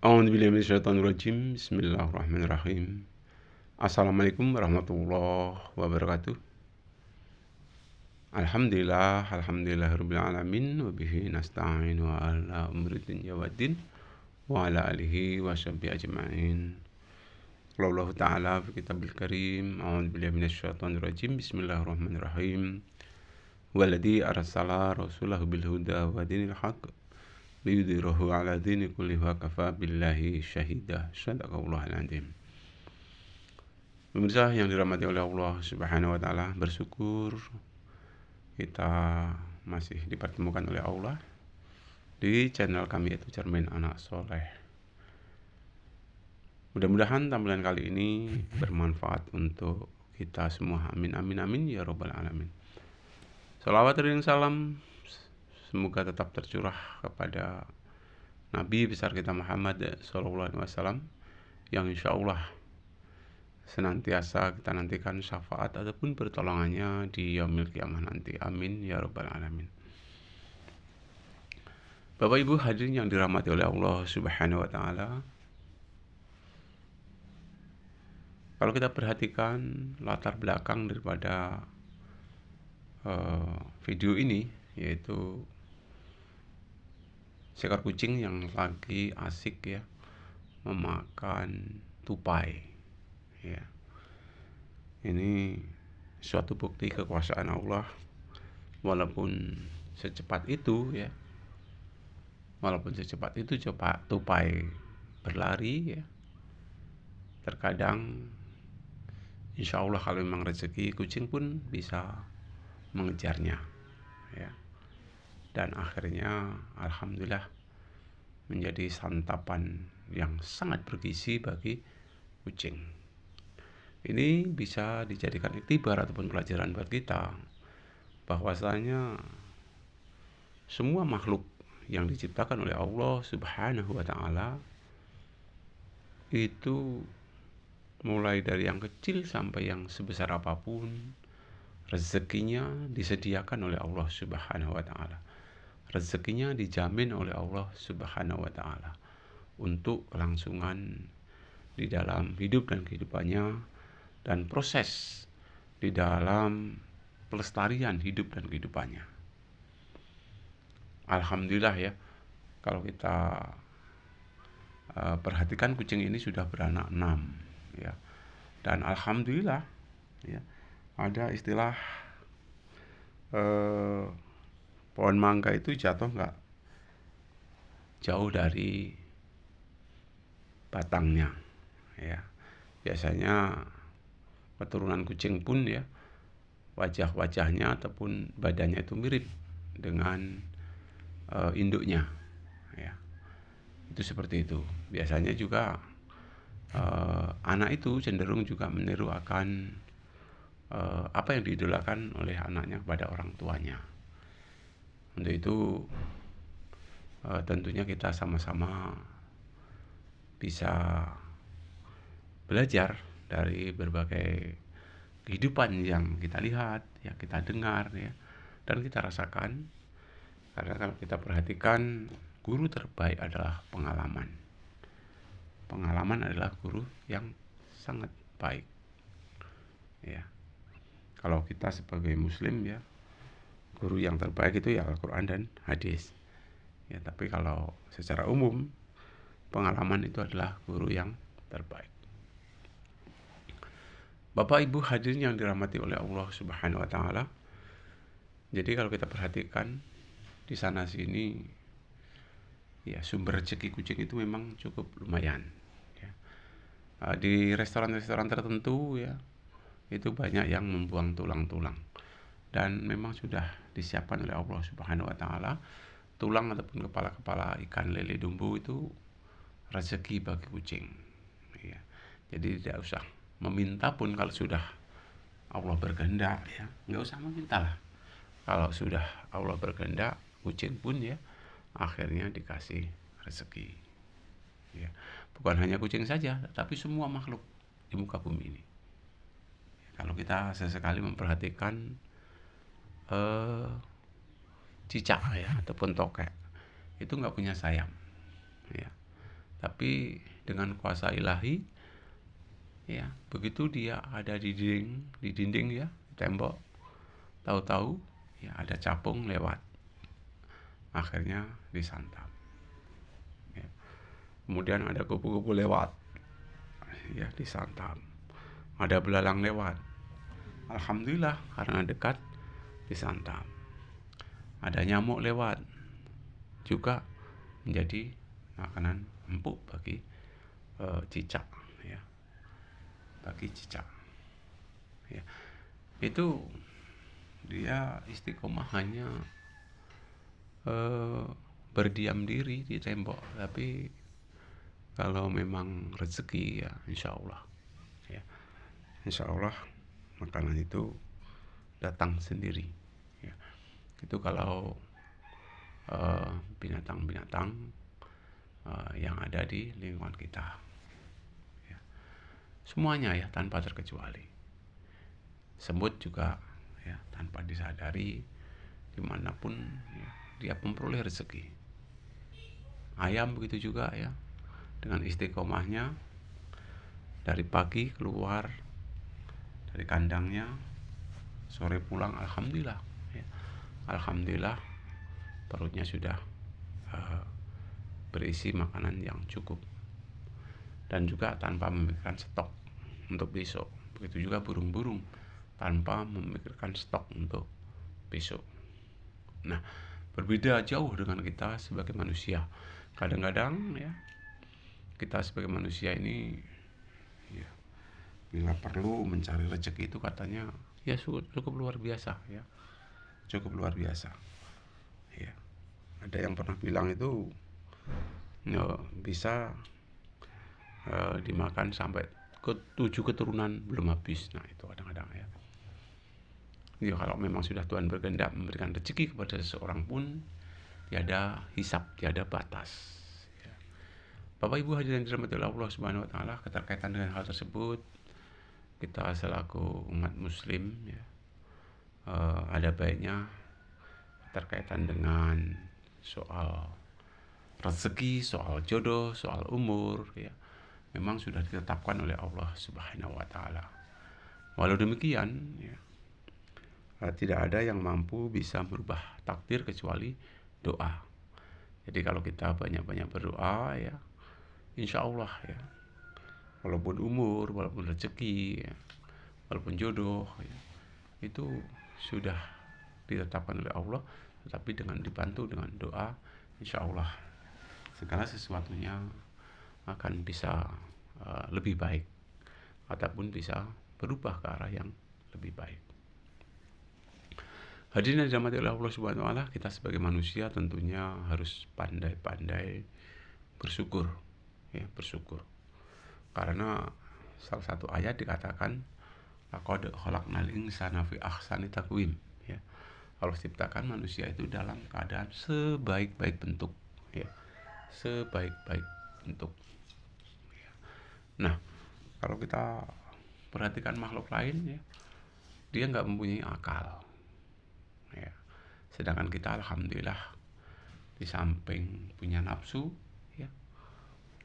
A'udzubillahiminasyaitonirrajim. Bismillahirrahmanirrahim. Assalamualaikum warahmatullahi wabarakatuh. Alhamdulillahirabbil alamin wa bihi nasta'in wa ala umuri dunya waddin wa ala alihi washabihi ajma'in. Qala Allah ta'ala fi kitabil karim. A'udzubillahi minasyaitonirrajim. Bismillahirrahmanirrahim. Walladzi arsala rasulahu bil huda wa dinil haqq liyudhhirahu 'ala dini kulli wa kafa billahi syahida. Shadaqallahul adzim. Pemirsa yang dirahmati oleh Allah Subhanahu wa taala, bersyukur kita masih dipertemukan oleh Allah di channel kami, yaitu Cermin Anak Soleh. Mudah-mudahan tampilan kali ini bermanfaat untuk kita semua. Amin amin amin ya rabbal alamin. Salawat dan salam semoga tetap tercurah kepada Nabi besar kita Muhammad SAW, yang insya Allah senantiasa kita nantikan syafaat ataupun pertolongannya di yaumil qiyamah nanti. Amin ya rabbal alamin. Bapak Ibu hadirin yang dirahmati oleh Allah Subhanahu wa taala, kalau kita perhatikan latar belakang daripada video ini, yaitu seekor kucing yang lagi asik ya memakan tupai ya. Ini suatu bukti kekuasaan Allah, walaupun secepat itu coba tupai berlari ya. Terkadang insya Allah kalau memang rezeki, kucing pun bisa mengejarnya ya. Dan akhirnya alhamdulillah menjadi santapan yang sangat bergizi bagi kucing. Ini bisa dijadikan iktibar ataupun pelajaran buat kita, bahwasanya semua makhluk yang diciptakan oleh Allah Subhanahu wa taala itu, mulai dari yang kecil sampai yang sebesar apapun, rezekinya disediakan oleh Allah Subhanahu wa taala. Rezekinya dijamin oleh Allah Subhanahu wa taala untuk kelangsungan di dalam hidup dan kehidupannya, dan proses di dalam pelestarian hidup dan kehidupannya. Alhamdulillah ya, kalau kita perhatikan kucing ini sudah beranak 6 ya. Dan alhamdulillah ya, ada istilah pohon mangga itu jatuh nggak jauh dari batangnya ya. Biasanya keturunan kucing pun ya, wajah-wajahnya ataupun badannya itu mirip dengan induknya ya. Itu seperti itu. Biasanya juga anak itu cenderung juga meniru akan apa yang diidolakan oleh anaknya kepada orang tuanya. Untuk itu tentunya kita sama-sama bisa belajar dari berbagai kehidupan yang kita lihat, yang kita dengar ya, dan kita rasakan. Karena kalau kita perhatikan, guru terbaik adalah pengalaman. Pengalaman adalah guru yang sangat baik ya. Kalau kita sebagai muslim ya, guru yang terbaik itu ya Al-Quran dan hadis ya. Tapi kalau secara umum, pengalaman itu adalah guru yang terbaik. Bapak Ibu hadirin yang dirahmati oleh Allah Subhanahu wa taala, jadi kalau kita perhatikan di sana sini ya, sumber rezeki kucing itu memang cukup lumayan ya. Di restoran-restoran tertentu ya, itu banyak yang membuang tulang-tulang, dan memang sudah disiapkan oleh Allah Subhanahu wa taala tulang ataupun kepala-kepala ikan lele dumbo itu rezeki bagi kucing ya. Jadi tidak usah meminta pun, kalau sudah Allah berkehendak ya, nggak usah meminta lah. Kalau sudah Allah berkehendak, kucing pun ya akhirnya dikasih rezeki ya. Bukan hanya kucing saja, tapi semua makhluk di muka bumi ini. Kalau kita sesekali memperhatikan cicak ya ataupun tokek, itu nggak punya sayap ya, Tapi dengan kuasa ilahi, ya, begitu dia ada di dinding ya, tembok, tahu-tahu ya ada capung lewat, akhirnya disantap. Ya. Kemudian ada kupu-kupu lewat, ya disantap. Ada belalang lewat, alhamdulillah karena dekat disantap. Ada nyamuk lewat, juga menjadi makanan empuk bagi cicak, ya, bagi cicak. Ya. Itu dia istiqomah hanya berdiam diri di tembok, tapi kalau memang rezeki ya insya Allah, ya, insya Allah makanan itu datang sendiri. Ya. Itu kalau binatang-binatang yang ada di lingkungan kita, ya. Semuanya ya tanpa terkecuali. Semut juga ya tanpa disadari dimanapun ya, dia memperoleh rezeki. Ayam begitu juga ya, dengan istiqomahnya dari pagi keluar dari kandangnya, sore pulang, alhamdulillah, ya. Alhamdulillah perutnya sudah berisi makanan yang cukup, dan juga tanpa memikirkan stok untuk besok. Begitu juga burung-burung tanpa memikirkan stok untuk besok. Nah, berbeda jauh dengan kita sebagai manusia. Kadang-kadang ya kita sebagai manusia ini ya, bila perlu mencari rezeki itu katanya ya cukup luar biasa, ya, cukup luar biasa, ya. Ada yang pernah bilang itu ya, bisa dimakan sampai ke 7 keturunan belum habis. Nah itu kadang-kadang ya. Ya kalau memang sudah Tuhan berkehendak memberikan rezeki kepada seseorang pun tiada hisab, tiada batas. Ya. Bapak Ibu hadirin dirahmati Allah Subhanahu Wa Taala, keterkaitan dengan hal tersebut kita selaku umat Muslim ya, ada baiknya terkaitan dengan soal rezeki, soal jodoh, soal umur, ya, memang sudah ditetapkan oleh Allah Subhanahu Wa Taala. Walau demikian, ya, tidak ada yang mampu bisa merubah takdir kecuali doa. Jadi kalau kita banyak-banyak berdoa, ya, insya Allah ya, walaupun umur, walaupun rezeki, ya, walaupun jodoh, ya, itu sudah ditetapkan oleh Allah. Tetapi dengan dibantu dengan doa, insya Allah segala sesuatunya akan bisa lebih baik, ataupun bisa berubah ke arah yang lebih baik. Hadirin yang dirahmati oleh Allah Subhanahu Wa Taala, kita sebagai manusia tentunya harus pandai-pandai bersyukur, ya, bersyukur. Karena salah satu ayat dikatakan laqad khalaqnal insana fi ahsani taqwim, ya. Allah ciptakan manusia itu dalam keadaan sebaik-baik bentuk, ya, sebaik-baik bentuk. Ya. Nah, kalau kita perhatikan makhluk lain, ya, dia nggak mempunyai akal, ya. Sedangkan kita alhamdulillah di samping punya nafsu, ya,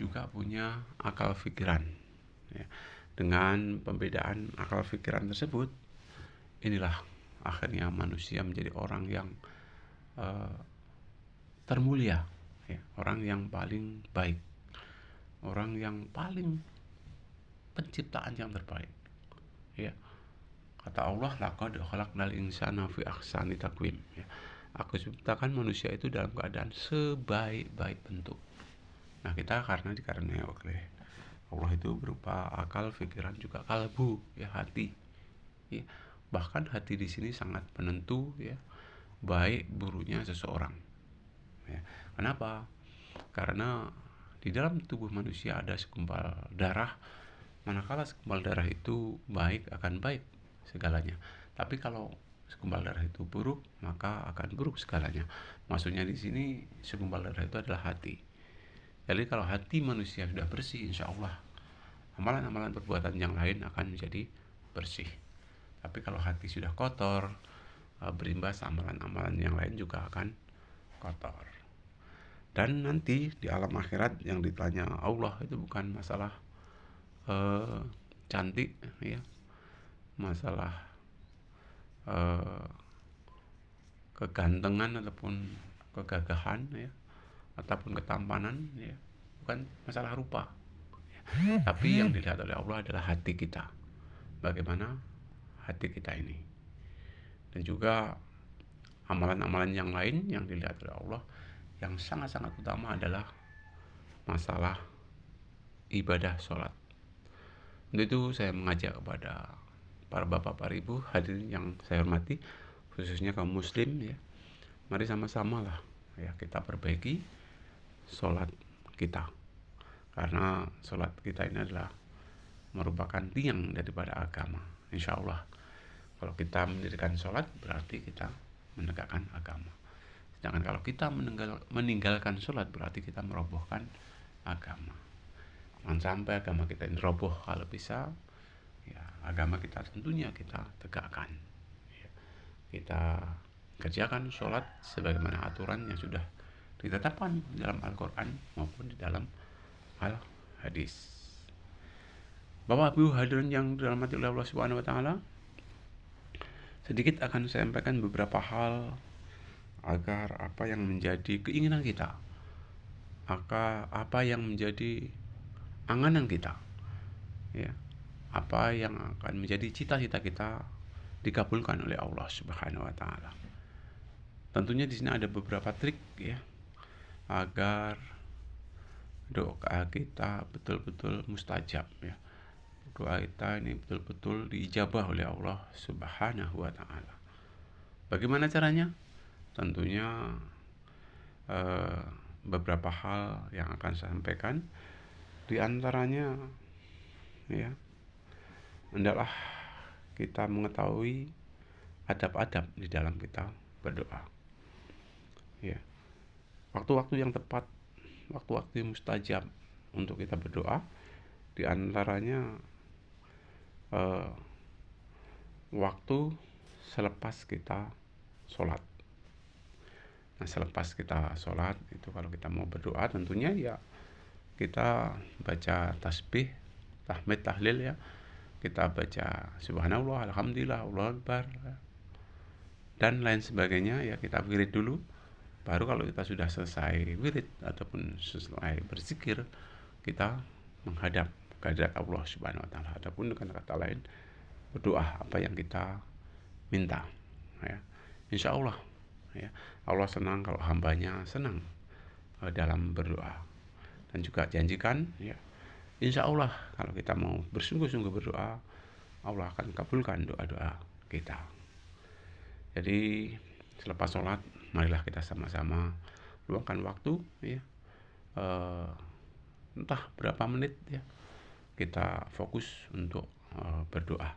juga punya akal pikiran, ya. Dengan pembedaan akal pikiran tersebut, inilah akhirnya manusia menjadi orang yang termulia, ya, orang yang paling baik, orang yang paling penciptaan yang terbaik, ya. Kata Allah, laqad khalaqnal insana fi ahsani taqwim, ya. Aku ciptakan manusia itu dalam keadaan sebaik-baik bentuk. Nah, kita dikarenai oleh Allah itu berupa akal, pikiran, juga kalbu, ya, hati. Ya. Bahkan hati di sini sangat penentu, ya, baik buruknya seseorang. Ya. Kenapa? Karena di dalam tubuh manusia ada segumpal darah. Manakala segumpal darah itu baik, akan baik segalanya. Tapi kalau segumpal darah itu buruk, maka akan buruk segalanya. Maksudnya di sini segumpal darah itu adalah hati. Jadi kalau hati manusia sudah bersih, insya Allah amalan-amalan perbuatan yang lain akan menjadi bersih. Tapi kalau hati sudah kotor, berimbas amalan-amalan yang lain juga akan kotor. Dan nanti di alam akhirat yang ditanya Allah itu bukan masalah eh, cantik ya, masalah eh, kegantengan ataupun kegagahan ya, ataupun ketampanan ya, bukan masalah rupa, tapi yang dilihat oleh Allah adalah hati kita, bagaimana hati kita ini. Dan juga amalan-amalan yang lain yang dilihat oleh Allah yang sangat-sangat utama adalah masalah ibadah sholat. Untuk itu saya mengajak kepada para bapak, para ibu, hadirin yang saya hormati, khususnya kaum muslim ya, mari sama-sama lah ya kita perbaiki sholat kita, karena sholat kita ini adalah merupakan tiang daripada agama. Insya Allah kalau kita mendirikan sholat berarti kita menegakkan agama. Sedangkan kalau kita meninggalkan sholat berarti kita merobohkan agama. Jangan sampai agama kita ini roboh. Kalau bisa ya agama kita tentunya kita tegakkan ya. Kita kerjakan sholat sebagaimana aturan yang sudah ditetapkan dalam Al-Quran maupun di dalam Al-Hadis. Bapak Ibu hadirin yang dirahmati oleh Allah Subhanahu wa taala, sedikit akan saya sampaikan beberapa hal agar apa yang menjadi keinginan kita, apa yang menjadi anganan kita ya, apa yang akan menjadi cita-cita kita dikabulkan oleh Allah Subhanahu wa taala. Tentunya di sini ada beberapa trik ya agar doa kita betul-betul mustajab ya. Doa kita ini betul-betul diijabah oleh Allah Subhanahu wa taala. Bagaimana caranya? Tentunya beberapa hal yang akan saya sampaikan. Di antaranya ya, hendaklah kita mengetahui adab-adab di dalam kita berdoa. Ya. Waktu-waktu yang tepat, waktu-waktu yang mustajab untuk kita berdoa, di antaranya waktu selepas kita sholat. Nah, selepas kita sholat itu kalau kita mau berdoa tentunya ya kita baca tasbih, tahmid, tahlil ya. Kita baca subhanallah, alhamdulillah, Allahu akbar dan lain sebagainya ya, kita wirid dulu. Baru kalau kita sudah selesai wirid ataupun selesai berzikir, kita menghadap kehadirat Allah Subhanahu wa taala, ataupun dengan kata lain berdoa apa yang kita minta ya. Insya Allah ya, Allah senang kalau hambanya senang dalam berdoa, dan juga janjikan ya, insya Allah kalau kita mau bersungguh-sungguh berdoa, Allah akan kabulkan doa-doa kita. Jadi selepas sholat marilah kita sama-sama luangkan waktu ya, entah berapa menit ya, kita fokus untuk berdoa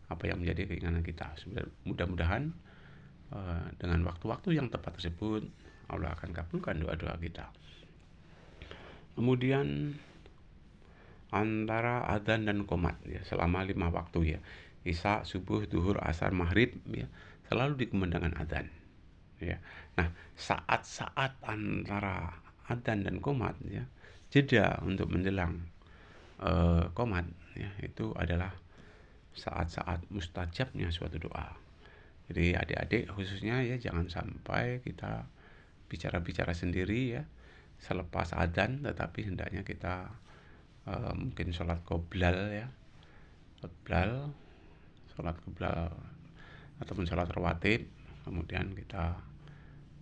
apa yang menjadi keinginan kita. Mudah-mudahan dengan waktu-waktu yang tepat tersebut Allah akan kabulkan doa-doa kita. Kemudian antara adzan dan qomat ya, selama 5 waktu ya, isya, subuh, duhur, asar, maghrib ya, selalu dikumandangkan adzan ya. Nah, saat-saat antara adzan dan qomat ya, jeda untuk menjelang qomat ya, itu adalah saat-saat mustajabnya suatu doa. Jadi adik-adik khususnya ya, jangan sampai kita bicara-bicara sendiri ya selepas adzan, tetapi hendaknya kita mungkin sholat qoblal ya, sholat qoblal ataupun sholat rawatib, kemudian kita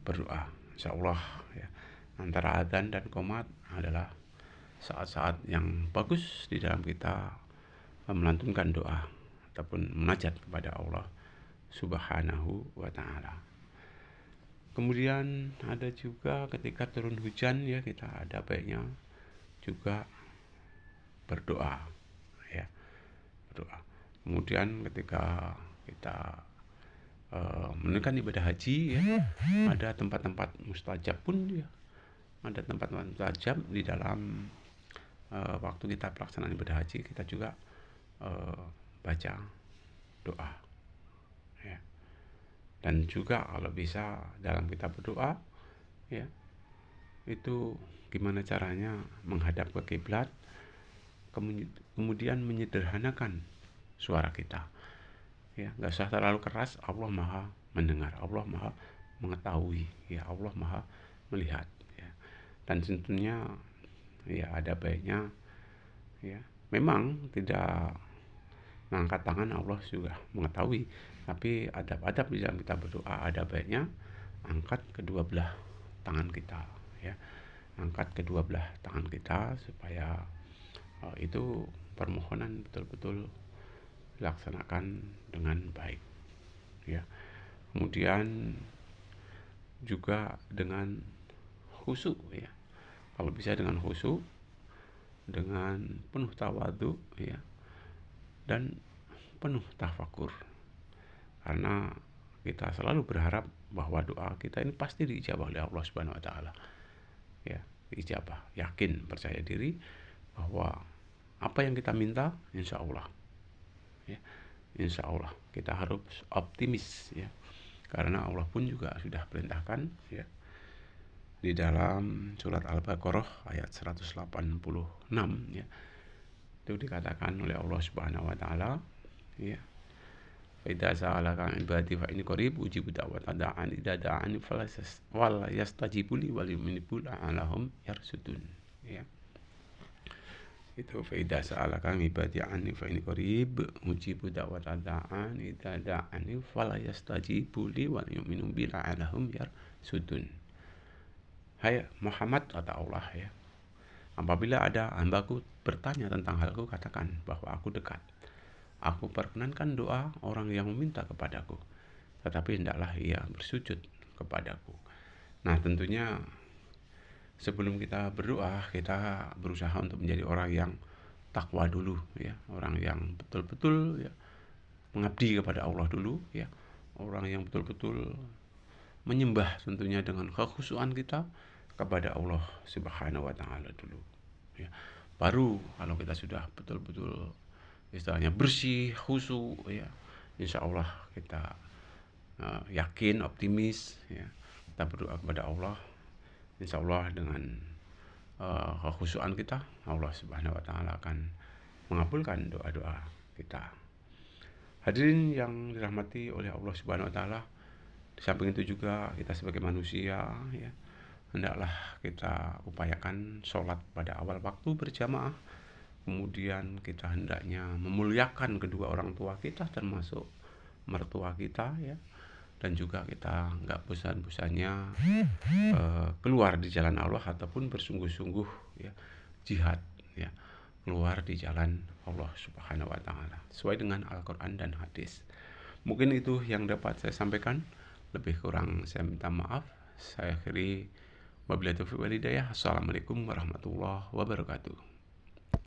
berdoa. Insya Allah ya, antara adzan dan qomat adalah saat-saat yang bagus di dalam kita melantunkan doa ataupun munajat kepada Allah Subhanahu wa ta'ala. Kemudian ada juga ketika turun hujan ya, kita ada baiknya juga berdoa ya, berdoa. Kemudian ketika kita menunaikan ibadah haji ya, ada tempat-tempat mustajab pun ya, ada tempat-tempat mustajab di dalam waktu kita pelaksanaan ibadah haji, kita juga baca doa ya. Dan juga kalau bisa dalam kita berdoa ya, itu gimana caranya menghadap ke kiblat, kemudian menyederhanakan suara kita. Ya, nggak usah terlalu keras. Allah Maha mendengar, Allah Maha mengetahui, ya Allah Maha melihat. Ya. Dan tentunya ya ada baiknya, ya memang tidak mengangkat tangan, Allah juga mengetahui, tapi adab-adab di dalam kita berdoa ada baiknya angkat kedua belah tangan kita, ya angkat kedua belah tangan kita supaya itu permohonan betul-betul dilaksanakan dengan baik, ya. Kemudian juga dengan khusyuk, ya, kalau bisa dengan khusyuk, dengan penuh tawadhu, ya, dan penuh tafakur, karena kita selalu berharap bahwa doa kita ini pasti diijabah oleh Allah Subhanahu wa taala. Ya, diijabah, yakin, percaya diri bahwa apa yang kita minta insya Allah, ya, insya Allah kita harus optimis, ya, karena Allah pun juga sudah perintahkan, ya, di dalam surat Al-Baqarah ayat 186, ya, itu dikatakan oleh Allah Subhanahu wa taala, ya, fa idza sa'alaka 'ibadi fa inni qarib ujibu da'wata da'an idza da'ani fala yastajibu li wal yu'minu la'allahum yarsudun, ya. Itu fa idza sa'alaka 'ibadi 'anni fa inni qarib ujibu da'wata da'an idza da'ani fala yastajibu li wal yu'minu la'allahum yarsudun. Hai Muhammad, kata Allah, ya, apabila ada hambaku bertanya tentang halku, katakan bahwa aku dekat. Aku perkenankan doa orang yang meminta kepadaku, tetapi hendaklah ia bersujud kepadaku. Nah, tentunya sebelum kita berdoa, kita berusaha untuk menjadi orang yang takwa dulu, ya, orang yang betul-betul, ya, mengabdi kepada Allah dulu, ya, orang yang betul-betul menyembah tentunya dengan kekhusyuan kita kepada Allah Subhanahu wa taala dulu, ya. Baru kalau kita sudah betul-betul istilahnya bersih, khusyuk, ya, insya Allah kita yakin, optimis, ya, kita berdoa kepada Allah, insya Allah dengan kekhusyuan kita, Allah Subhanahu wa taala akan mengabulkan doa-doa kita. Hadirin yang dirahmati oleh Allah Subhanahu wa taala, di samping itu juga kita sebagai manusia, ya, hendaklah kita upayakan sholat pada awal waktu berjamaah. Kemudian kita hendaknya memuliakan kedua orang tua kita, termasuk mertua kita, ya, dan juga kita nggak bosan-bosannya keluar di jalan Allah ataupun bersungguh-sungguh, ya, jihad, ya, keluar di jalan Allah Subhanahu wa taala sesuai dengan Al-Qur'an dan hadis. Mungkin itu yang dapat saya sampaikan. Lebih kurang saya minta maaf. Saya akhiri, wabillahi taufiq wal hidayah. Assalamualaikum warahmatullahi wabarakatuh.